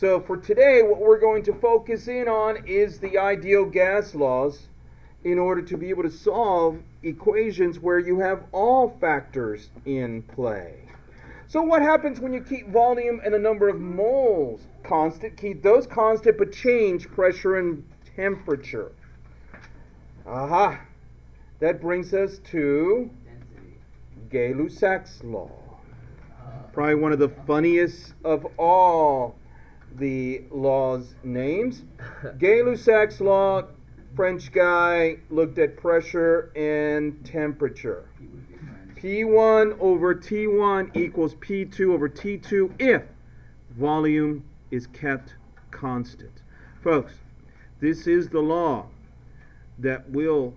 So for today, what we're going to focus in on is the ideal gas laws in order to be able to solve equations where you have all factors in play. So what happens when you keep volume and the number of moles constant? Keep those constant but change pressure and temperature. Aha! That brings us to Gay-Lussac's law. Probably one of the funniest of all the law's names. Gay-Lussac's law, French guy, looked at pressure and temperature. P1 over T1 equals P2 over T2 if volume is kept constant. Folks, this is the law that will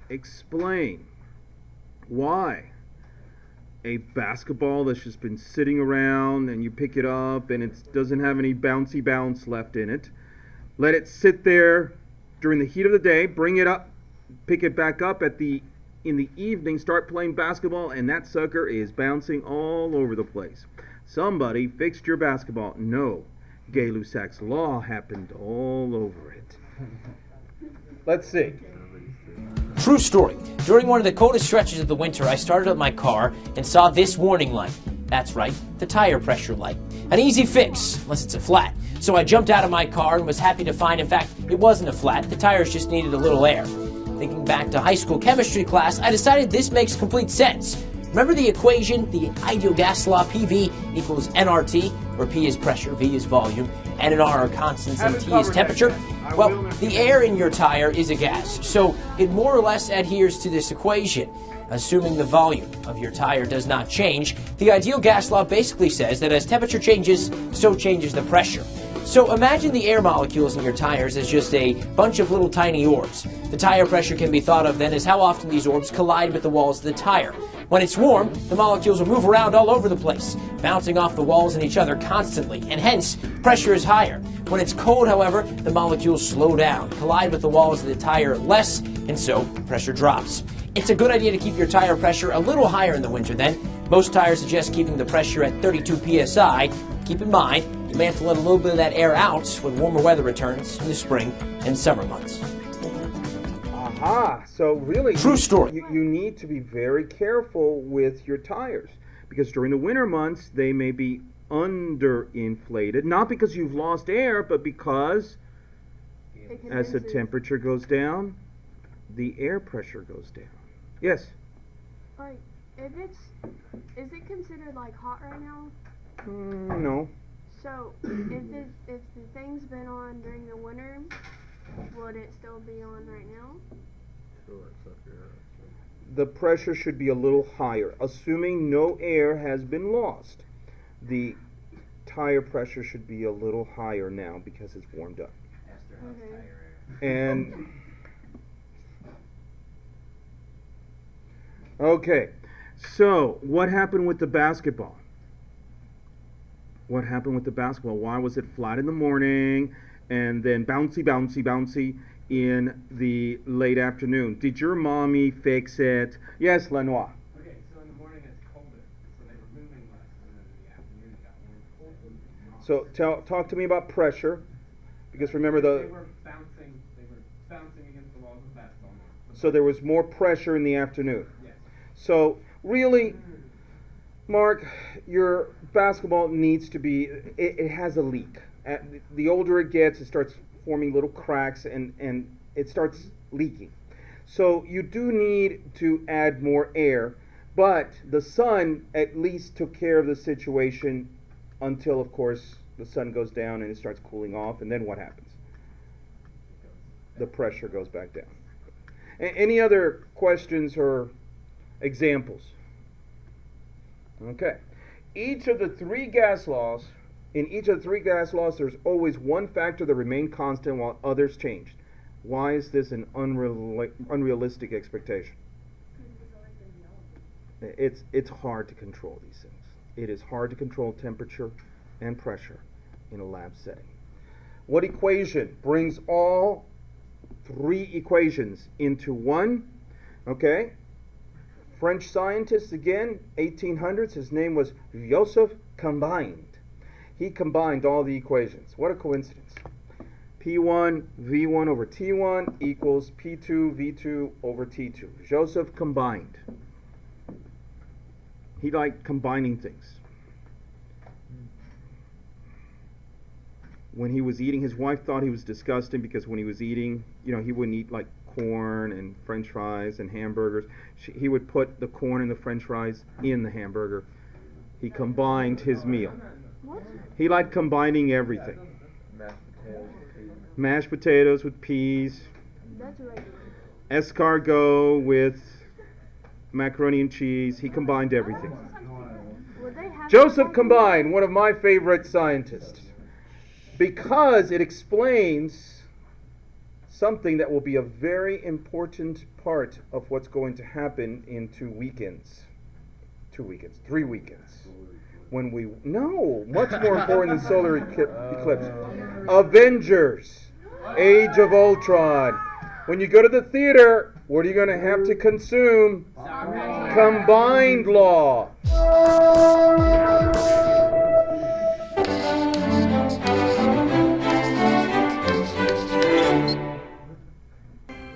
explain why a basketball that's just been sitting around and you pick it up and it doesn't have any bouncy bounce left in it. Let it sit there during the heat of the day, bring it up, pick it back up in the evening, start playing basketball, and that sucker is bouncing all over the place. Somebody fixed your basketball. No, Gay-Lussac's law happened all over it. Let's see. True story. During one of the coldest stretches of the winter, I started up my car and saw this warning light. That's right, the tire pressure light. An easy fix, unless it's a flat. So I jumped out of my car and was happy to find, in fact, it wasn't a flat. The tires just needed a little air. Thinking back to high school chemistry class, I decided this makes complete sense. Remember the equation, the ideal gas law, PV equals nRT, where P is pressure, V is volume, N and R are constants, and T is temperature? Well, the air in your tire is a gas, so it more or less adheres to this equation. Assuming the volume of your tire does not change, the ideal gas law basically says that as temperature changes, so changes the pressure. So imagine the air molecules in your tires as just a bunch of little tiny orbs. The tire pressure can be thought of then as how often these orbs collide with the walls of the tire. When it's warm, the molecules will move around all over the place, bouncing off the walls and each other constantly, and hence, pressure is higher. When it's cold, however, the molecules slow down, collide with the walls of the tire less, and so pressure drops. It's a good idea to keep your tire pressure a little higher in the winter then. Most tires suggest keeping the pressure at 32 psi. Keep in mind, you may have to let a little bit of that air out when warmer weather returns in the spring and summer months. Aha, so really, true story. You need to be very careful with your tires because during the winter months they may be underinflated, not because you've lost air, but because as the temperature goes down, the air pressure goes down. Yes? Like, is it considered like hot right now? No. So, if the thing's been on during the winter, would it still be on right now? The pressure should be a little higher. Assuming no air has been lost, the tire pressure should be a little higher now because it's warmed up. And okay, so what happened with the basketball? What happened with the basketball? Why was it flat in the morning and then bouncy, bouncy, bouncy in the late afternoon? Did your mommy fix it? Yes, Lenoir. Okay, so in the morning it's colder, so they were moving less, and then in the afternoon it got more cold. So talk to me about pressure, because remember they were bouncing against the walls of the basketball. So there was more pressure in the afternoon. Yes. So really, Mark, your basketball needs to be, it has a leak. The older it gets, it starts forming little cracks and it starts leaking. So you do need to add more air, but the sun at least took care of the situation until, of course, the sun goes down and it starts cooling off, and then what happens? The pressure goes back down. Any other questions or examples? Okay. In each of the three gas laws, there's always one factor that remained constant while others changed. Why is this an unrealistic expectation? It's hard to control these things. It is hard to control temperature and pressure in a lab setting. What equation brings all three equations into one? Okay. French scientist again, 1800s. His name was Joseph Combined. he combined all the equations. What a coincidence. P1 V1 over T1 equals P2 V2 over T2. Joseph combined. He liked combining things. When he was eating, his wife thought he was disgusting because when he was eating, he wouldn't eat like corn and French fries and hamburgers. He would put the corn and the French fries in the hamburger. He combined his meal. What? He liked combining everything. Mashed potatoes with peas. That's regular. Escargot with macaroni and cheese. He combined everything. Would they have Joseph combined, one of my favorite scientists, because it explains something that will be a very important part of what's going to happen in 3 weekends. Much more important than solar eclipse. Avengers, Age of Ultron. When you go to the theater, what are you going to have to consume? Combined law.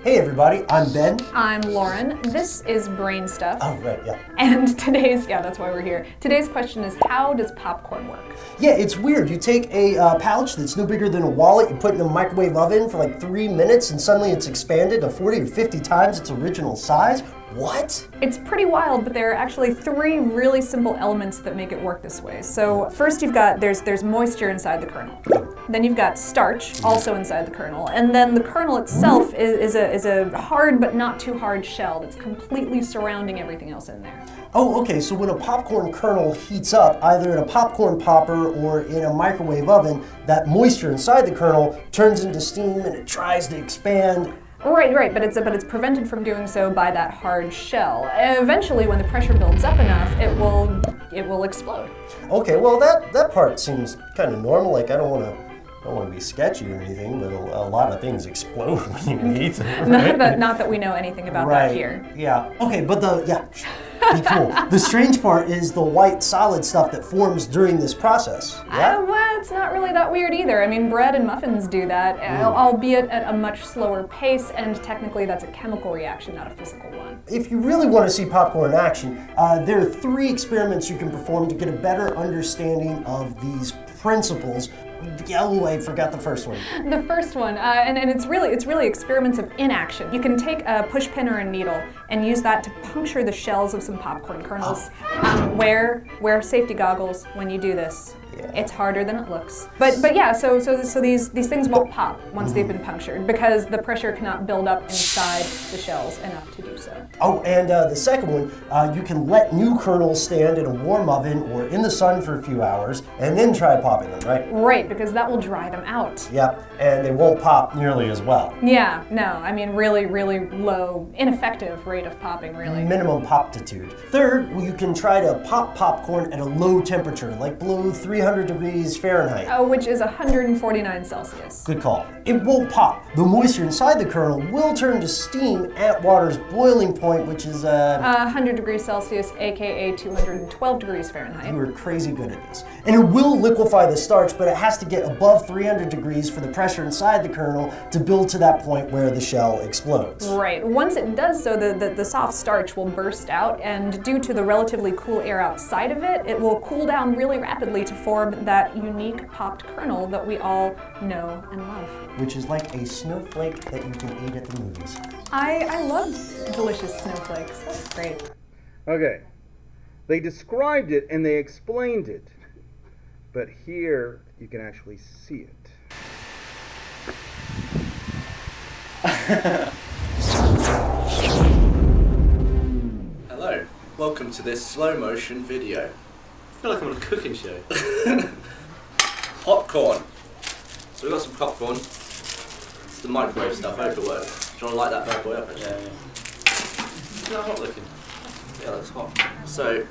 Hey everybody, I'm Ben. I'm Lauren. This is Brain Stuff. Oh, right, yeah. And that's why we're here. Today's question is, how does popcorn work? Yeah, it's weird. You take a pouch that's no bigger than a wallet, you put it in a microwave oven for like 3 minutes, and suddenly it's expanded to 40 or 50 times its original size. What? It's pretty wild, but there are actually 3 really simple elements that make it work this way. So first there's moisture inside the kernel. Then you've got starch also inside the kernel. And then the kernel itself is a hard but not too hard shell that's completely surrounding everything else in there. Oh, okay, so when a popcorn kernel heats up, either in a popcorn popper or in a microwave oven, that moisture inside the kernel turns into steam and it tries to expand. Right, but it's prevented from doing so by that hard shell. Eventually, when the pressure builds up enough, it will explode. Okay, well that part seems kind of normal. Like I don't want to be sketchy or anything, but a lot of things explode when you eat them. Right? not that we know anything about that here. Yeah. Okay, but be cool. The strange part is the white solid stuff that forms during this process. Yeah. Well, it's not really that weird either. I mean, bread and muffins do that, albeit at a much slower pace, and technically that's a chemical reaction, not a physical one. If you really want to see popcorn in action, there are 3 experiments you can perform to get a better understanding of these principles. Oh, I forgot the first one. The first one, and it's really experiments of inaction. You can take a push pin or a needle and use that to puncture the shells of some popcorn kernels. Wear safety goggles when you do this. Yeah. It's harder than it looks. But yeah, so these things won't pop once they've been punctured because the pressure cannot build up inside the shells enough to do so. Oh, and the second one, you can let new kernels stand in a warm oven or in the sun for a few hours and then try popping them, right? Right, because that will dry them out. Yep, and they won't pop nearly as well. Yeah, no, I mean really low, ineffective rate of popping, really. Minimum poptitude. Third, you can try to pop popcorn at a low temperature, like below 300 degrees Fahrenheit. Oh, which is 149 Celsius. Good call. It won't pop. The moisture inside the kernel will turn to steam at water's boiling point, which is 100 degrees Celsius, aka 212 degrees Fahrenheit. You are crazy good at this. And it will liquefy the starch, but it has to get above 300 degrees for the pressure inside the kernel to build to that point where the shell explodes. Right. Once it does so, the soft starch will burst out, and due to the relatively cool air outside of it, it will cool down really rapidly to form that unique popped kernel that we all know and love. Which is like a snowflake that you can eat at the movies. I love delicious snowflakes. That's great. Okay. They described it and they explained it. But here you can actually see it. Hello, welcome to this slow motion video. I feel like I'm on a cooking show. Popcorn. So we've got some popcorn. It's the microwave stuff, I hope it works. Do you want to light that bad boy up actually? Yeah. Isn't that hot looking? Yeah, that's hot. So,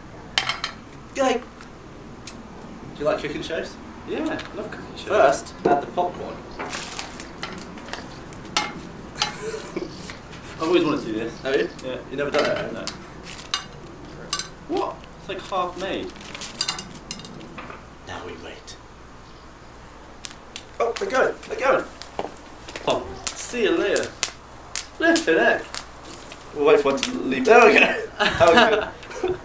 yay! Do you like cooking shows? Yeah, I love cooking shows. First, add the popcorn. I've always wanted to do this. Have you? Yeah. You've never done it, have you? No. What? It's like half made. Now we wait. Oh, they're going. They're going. Oh, see you later. Flippin' heck. We'll wait for one to leave. There we go. That was good.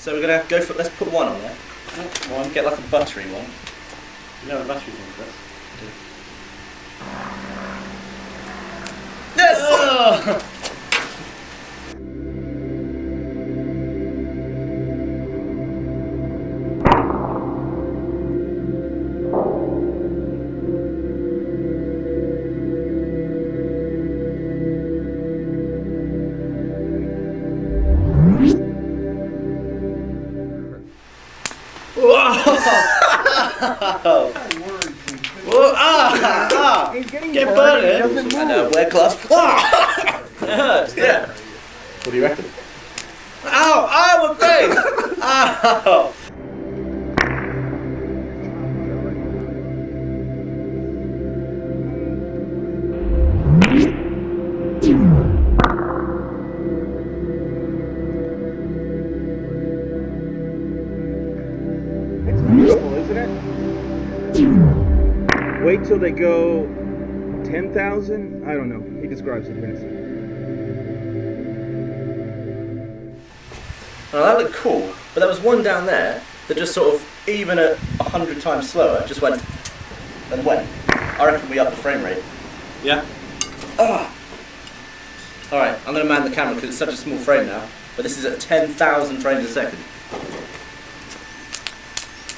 So we're gonna go for. Let's put one on there. One. Get like a buttery one. You know the battery's on for that. Yes. Oh. He's getting Get burned. He burned. doesn't I know. move. Wear gloves. It hurts. Yeah. What do you reckon? Ow! Ow! My face! Ow! It's beautiful, isn't it? Wait till they go 10,000? I don't know. He describes it. You're gonna see. Oh, that looked cool, but there was one down there that just sort of, even at 100 times slower, just went and went. I reckon we up the frame rate. Yeah. Alright, I'm going to man the camera because it's such a small frame now, but this is at 10,000 frames a second.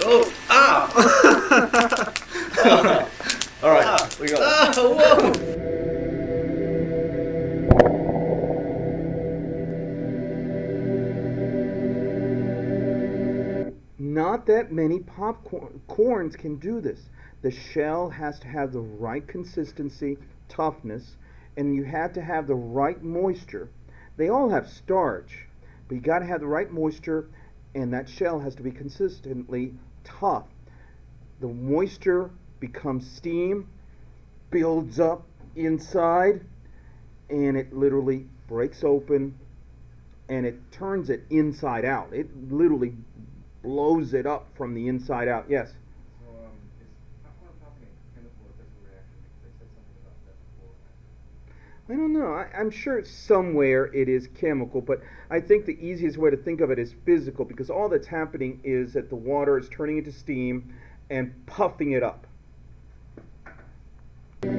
Oh! Ah! Alright, we got it. Whoa! Not that many popcorns can do this. The shell has to have the right consistency, toughness, and you have to have the right moisture. They all have starch, but you got to have the right moisture, and that shell has to be consistently tough. The moisture becomes steam, builds up inside, and it literally breaks open, and it turns it inside out. It literally blows it up from the inside out. Yes? So, is popcorn popping a chemical or physical reaction? They said something about that before. I don't know. I'm sure somewhere it is chemical, but I think the easiest way to think of it is physical, because all that's happening is that the water is turning into steam and puffing it up. See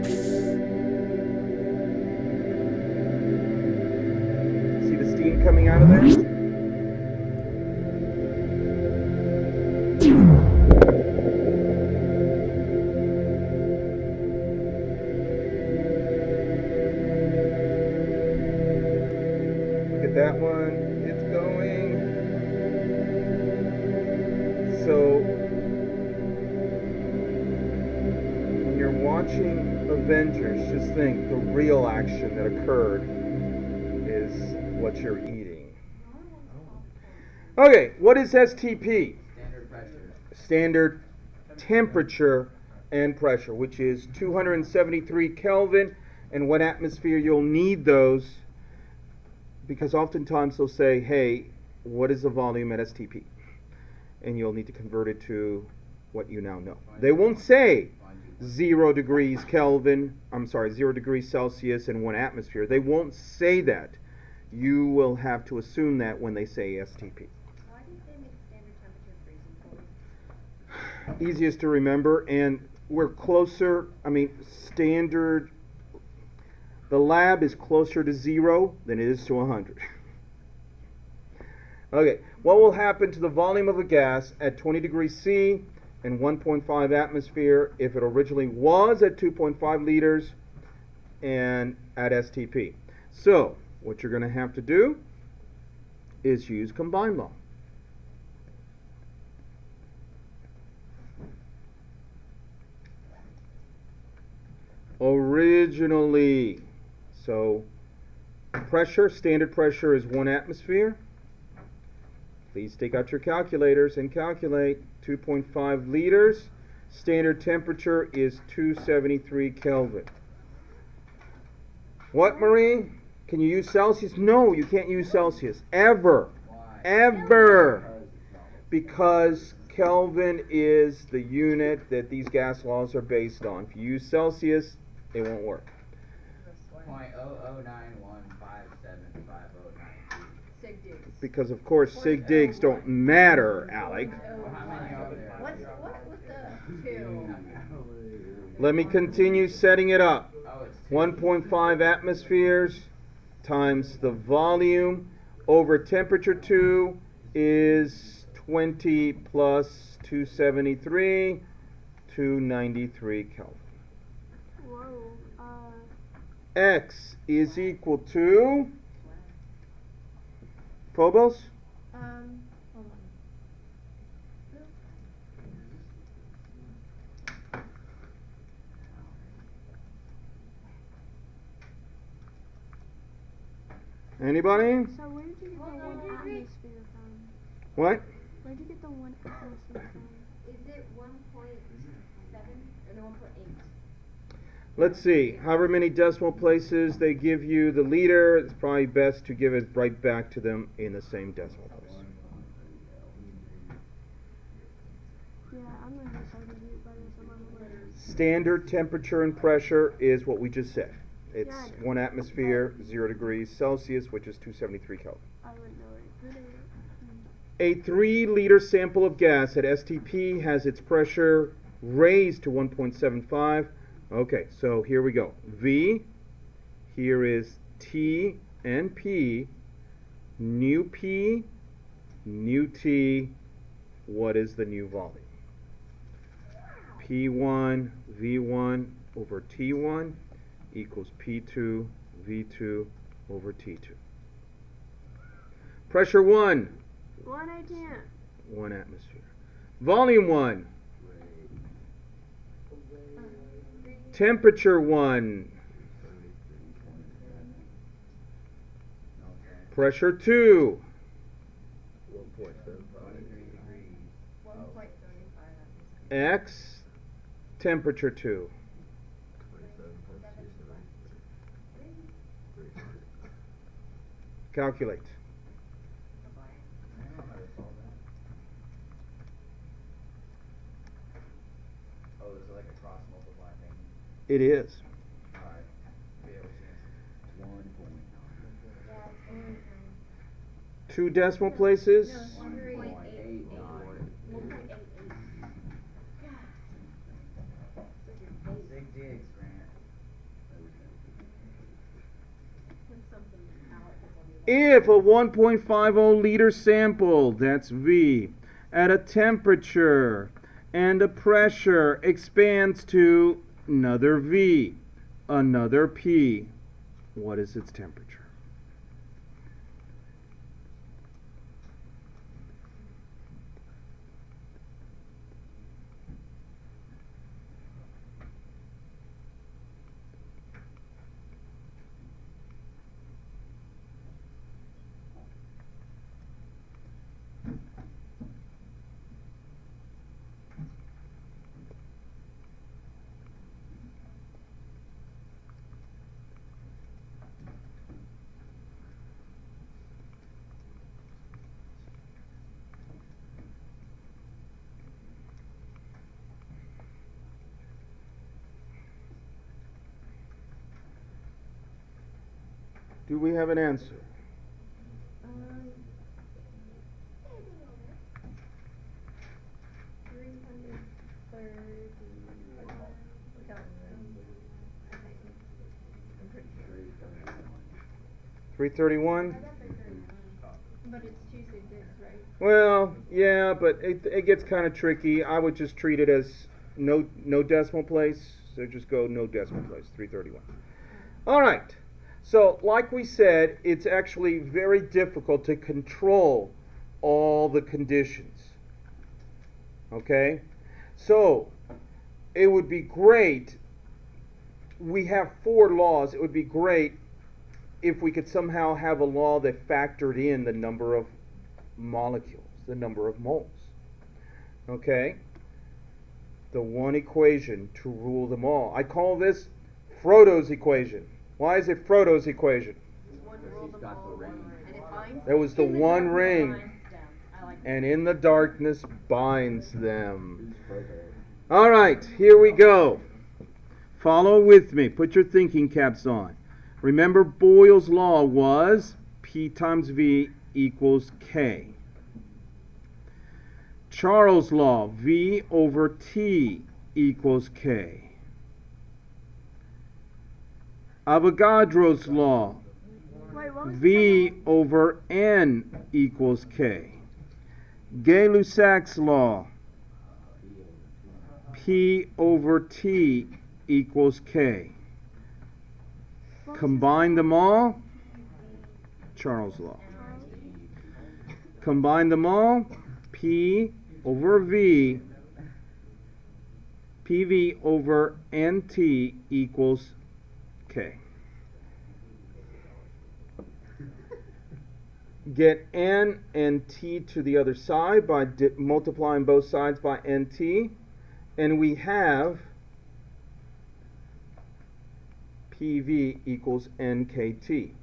the steam coming out of there? Look at that one. It's going. So, when you're watching Avengers, just think the real action that occurred is what you're eating. Okay, what is STP? Standard pressure. Standard temperature and pressure, which is 273 Kelvin and 1 atmosphere. You'll need those because oftentimes they'll say, hey, what is the volume at STP? And you'll need to convert it to what you now know. They won't say 0 degrees Kelvin, 0 degrees Celsius and 1 atmosphere. They won't say that. You will have to assume that when they say STP. Why did they make standard temperature freezing point? Easiest to remember, and we're closer, standard, the lab is closer to 0 than it is to 100. Okay, what will happen to the volume of a gas at 20 degrees C and 1.5 atmosphere if it originally was at 2.5 liters and at STP? So, what you're going to have to do is use combined law. Originally, so pressure, standard pressure is 1 atmosphere. Please take out your calculators and calculate 2.5 liters Standard temperature is 273 Kelvin. What, Marie? Can you use Celsius? No, you can't use Celsius. Ever. Ever. Because Kelvin is the unit that these gas laws are based on. If you use Celsius, it won't work. 0.009157509. Sig digs. Because, of course, sig digs don't matter, Alec. What's the 2? Let me continue setting it up. 1.5 atmospheres times the volume over temperature 2 is 20 plus 273, 293 Kelvin. Whoa. X is equal to Phobos? Hold on. Anybody? So where did you get the 1 atmosphere from? What? Where did you get the 1 atmosphere from? Is it 1.7 or no 1.8? Let's see. However many decimal places they give you the liter, it's probably best to give it right back to them in the same decimal place. Yeah, I'm going to be so confused by this. I'm on the way. Standard temperature and pressure is what we just said. It's Yeah, I know. 1 atmosphere, 0 degrees Celsius, which is 273 Kelvin. I wouldn't know it. Who did it? A 3-liter sample of gas at STP has its pressure raised to 1.75. Okay, so here we go. V, here is T and P, nu P, nu T. What is the new volume? P1, V1 over T1 equals P2, V2 over T2. Pressure 1. 1/18. 1 atmosphere. Volume 1. Temperature 1. Pressure 2. 1.35. X. Temperature 2. Calculate. Oh, is it like a cross multiply thing? It is. Alright. Yeah, which is 1.9. 2 decimal places. 1.88. 1.88. Sig digs, Grant. If a 1.50 liter sample, that's V, at a temperature and a pressure expands to another V, another P, what is its temperature? Do we have an answer? $331? But it's 2 sig digs, right? Well, yeah, but it gets kind of tricky. I would just treat it as no decimal place. So just go no decimal place, 331. All right. So, like we said, it's actually very difficult to control all the conditions. Okay? So, it would be great. We have 4 laws. It would be great if we could somehow have a law that factored in the number of molecules, the number of moles. Okay? the one equation to rule them all. I call this Frodo's equation. Why is it Frodo's equation? There was the one ring, and in the darkness binds them. All right, here we go. Follow with me. Put your thinking caps on. Remember, Boyle's law was P times V equals K. Charles' law, V over T equals K. Avogadro's law, V over N equals K. Gay-Lussac's law, P over T equals K. Combine them all, Charles' law. Combine them all, P over V, PV over NT equals K. Get N and T to the other side by multiplying both sides by NT, and we have PV equals NKT.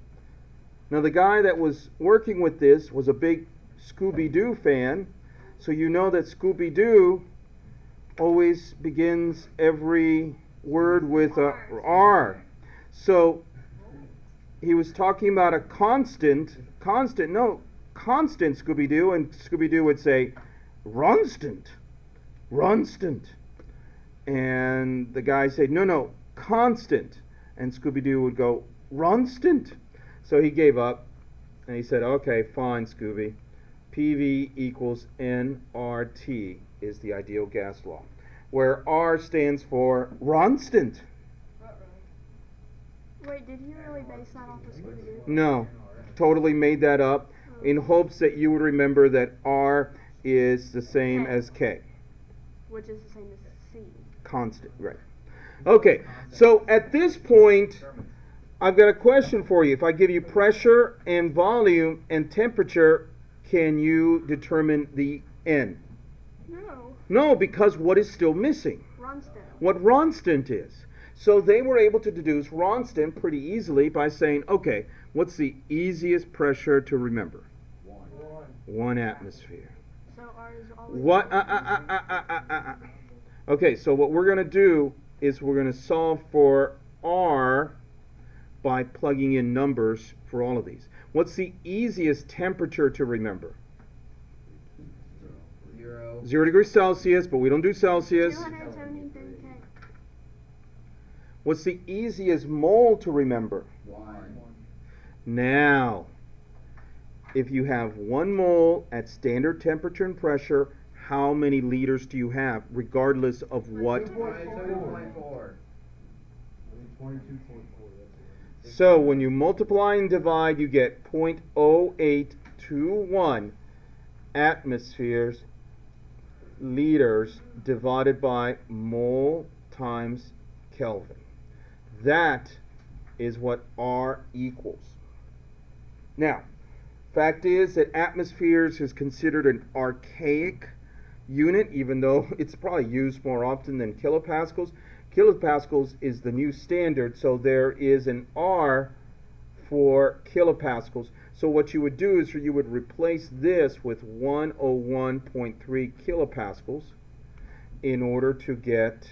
Now the guy that was working with this was a big Scooby-Doo fan, so you know that Scooby-Doo always begins every word with a R. So he was talking about a constant Scooby-Doo, and Scooby-Doo would say, Runstant. And the guy said, no, constant. And Scooby-Doo would go, Runstant. So he gave up, and he said, okay, fine, Scooby. PV equals nRT is the ideal gas law, where R stands for Runstant. Wait, did he really base that off of Scooby-Doo? No, totally made that up in hopes that you would remember that R is the same as K. Which is the same as C. Constant, right. Okay, so at this point, I've got a question for you. If I give you pressure and volume and temperature, can you determine the N? No. No, because what is still missing? Ronstant. What Ronstant is. So they were able to deduce Ronstant pretty easily by saying, okay, what's the easiest pressure to remember? One atmosphere. So R is always... What? Okay, so what we're going to do is we're going to solve for R by plugging in numbers for all of these. What's the easiest temperature to remember? 0 degrees Celsius, but we don't do Celsius. 273 K. What's the easiest mole to remember? 1. Now, if you have 1 mole at standard temperature and pressure, how many liters do you have, regardless of what? 22.4. So when you multiply and divide, you get 0.0821 atmospheres, liters, divided by mole times Kelvin. That is what R equals. Now, fact is that atmospheres is considered an archaic unit, even though it's probably used more often than kilopascals. Kilopascals is the new standard, so there is an R for kilopascals. So what you would do is you would replace this with 101.3 kilopascals in order to get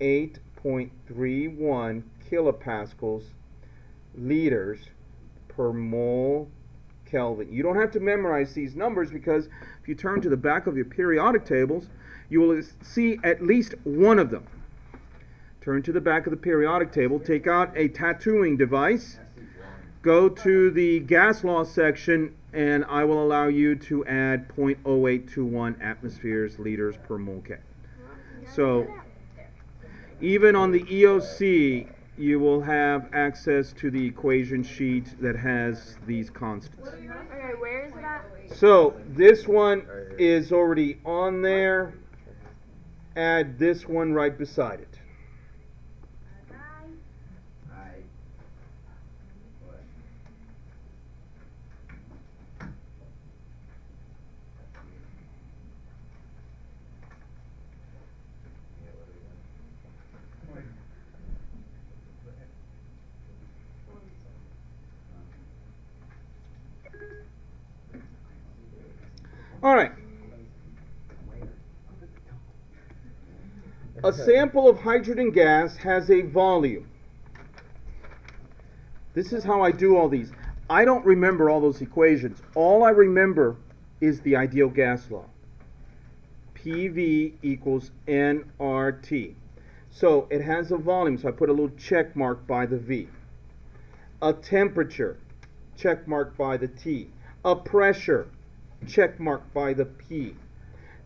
8.31 kilopascals liters per mole Kelvin. You don't have to memorize these numbers, because if you turn to the back of your periodic tables, you will see at least one of them. Turn to the back of the periodic table, take out a tattooing device, go to the gas law section, and I will allow you to add 0.0821 atmospheres liters per mole K. So even on the EOC, you will have access to the equation sheet that has these constants. Okay, where is it at? So this one is already on there. Add this one right beside it. All right. A sample of hydrogen gas has a volume. This is how I do all these. I don't remember all those equations. All I remember is the ideal gas law. PV equals nRT. So it has a volume, so I put a little check mark by the V. A temperature, check mark by the T. A pressure, check mark by the P.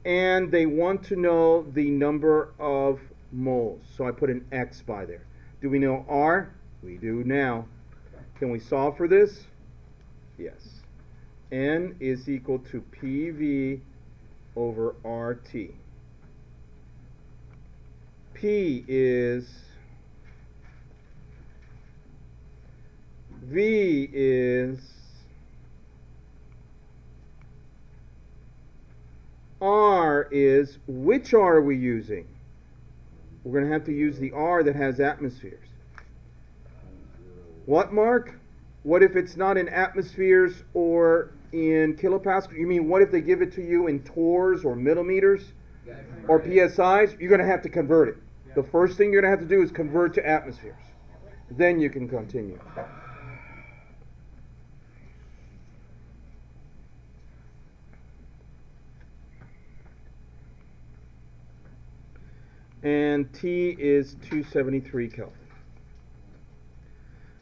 And they want to know the number of moles, so I put an X by there. Do we know R? We do now. Can we solve for this? Yes. N is equal to PV over RT. P is, V is, R is, which R are we using? We're going to have to use the R that has atmospheres. What, Mark? What if it's not in atmospheres or in kilopascals? You mean what if they give it to you in torrs or millimeters or PSIs? You're going to have to convert it. The first thing you're going to have to do is convert to atmospheres. Then you can continue. And T is 273 Kelvin.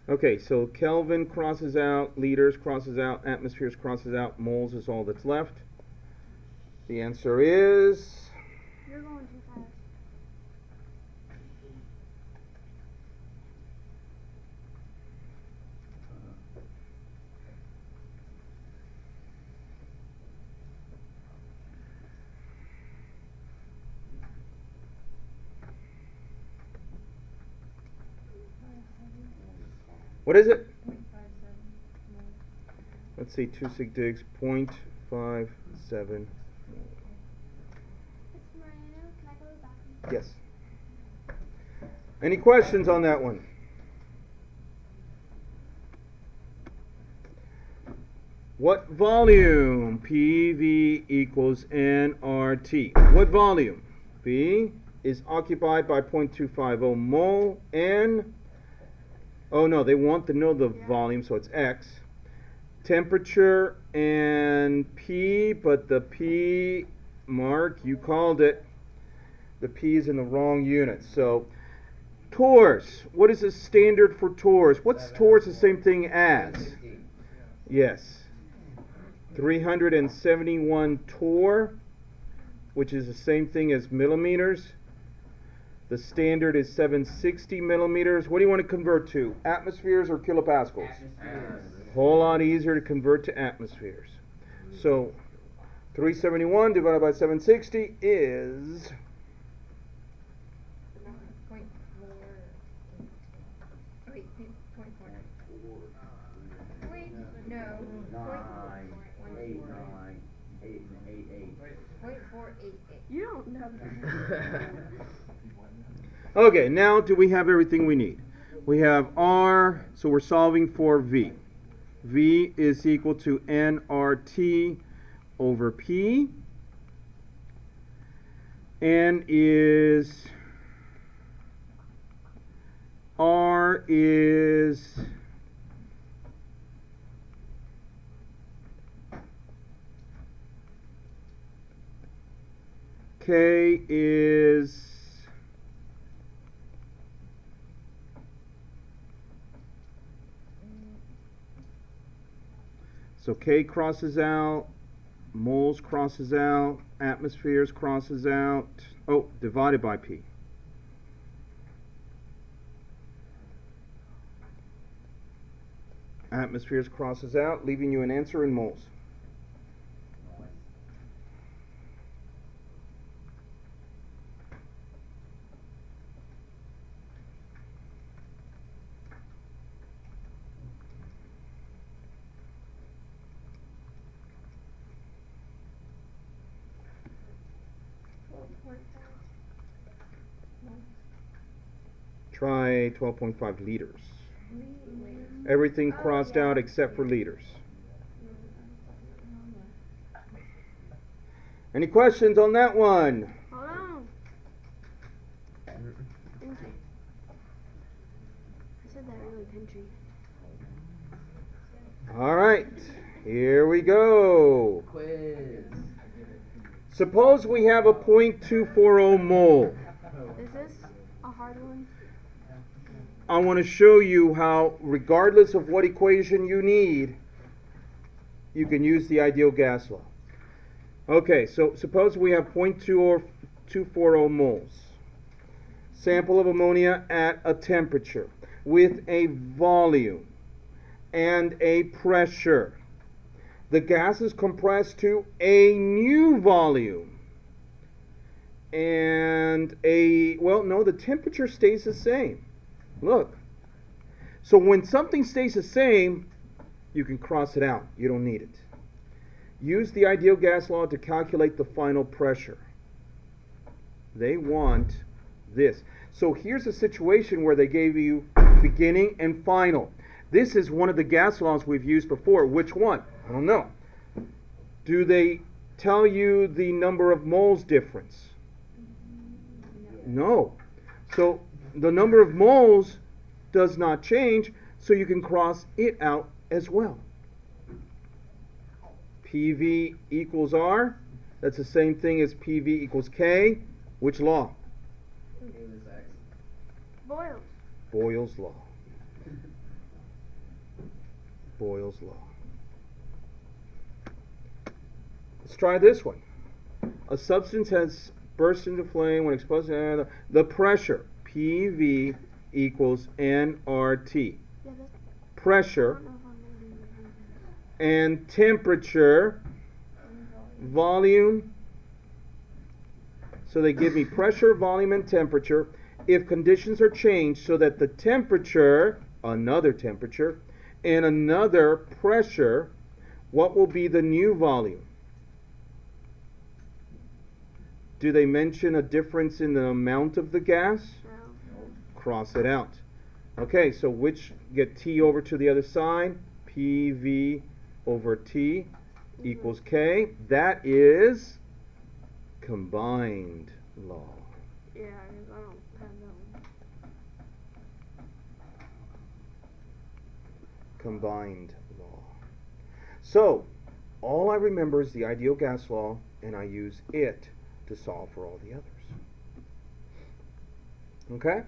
Okay, so Kelvin crosses out, liters crosses out, atmospheres crosses out, moles is all that's left. The answer is... You're going too fast. What is it? Let's see, 2 sig digs, 0.57. Yes. Any questions on that one? What volume? PV equals nRT. What volume? V is occupied by 0.250 mole. N, oh no, they want to know the volume, so it's X. Temperature and P, but the P, Mark, you called it. The P is in the wrong unit. So, torrs. What is the standard for torrs? What's torrs the same thing as? Yes. 371 torr, which is the same thing as millimeters. The standard is 760 millimeters. What do you want to convert to? Atmospheres or kilopascals? Whole lot easier to convert to atmospheres. So 371 divided by 760 is... You don't know. Okay, now do we have everything we need? We have R, so we're solving for V. V is equal to nRT over P. N is, R is, K is, so K crosses out, moles crosses out, atmospheres crosses out, oh, divided by P. Atmospheres crosses out, leaving you an answer in moles. Try 12.5 liters. Everything crossed out except for liters. Any questions on that one? Hold on. Thank you. I said that really country. All right, here we go. Quiz. Suppose we have a .240 mole. Is this a hard one? I want to show you how, regardless of what equation you need, you can use the ideal gas law. Okay, so suppose we have .240 moles. Sample of ammonia at a temperature with a volume and a pressure. The gas is compressed to a new volume. And the temperature stays the same. Look. So when something stays the same, you can cross it out. You don't need it. Use the ideal gas law to calculate the final pressure. They want this. So here's a situation where they gave you beginning and final. This is one of the gas laws we've used before. Which one? I don't know. Do they tell you the number of moles difference? No. So the number of moles does not change, so you can cross it out as well. PV equals R. That's the same thing as PV equals K. Which law? Boils. Boyle's law. Boyle's law. Let's try this one. A substance has burst into flame when exposed to the pressure, PV equals nRT. Yeah, Pressure and temperature, volume. So they give me pressure, volume, and temperature. If conditions are changed so that the temperature, another temperature, and another pressure, what will be the new volume? Do they mention a difference in the amount of the gas? No. Cross it out. Okay, so which, get T over to the other side, PV over T equals K. That is combined law. Yeah, because I don't have that one. Combined law. So, all I remember is the ideal gas law, and I use it to solve for all the others. Okay?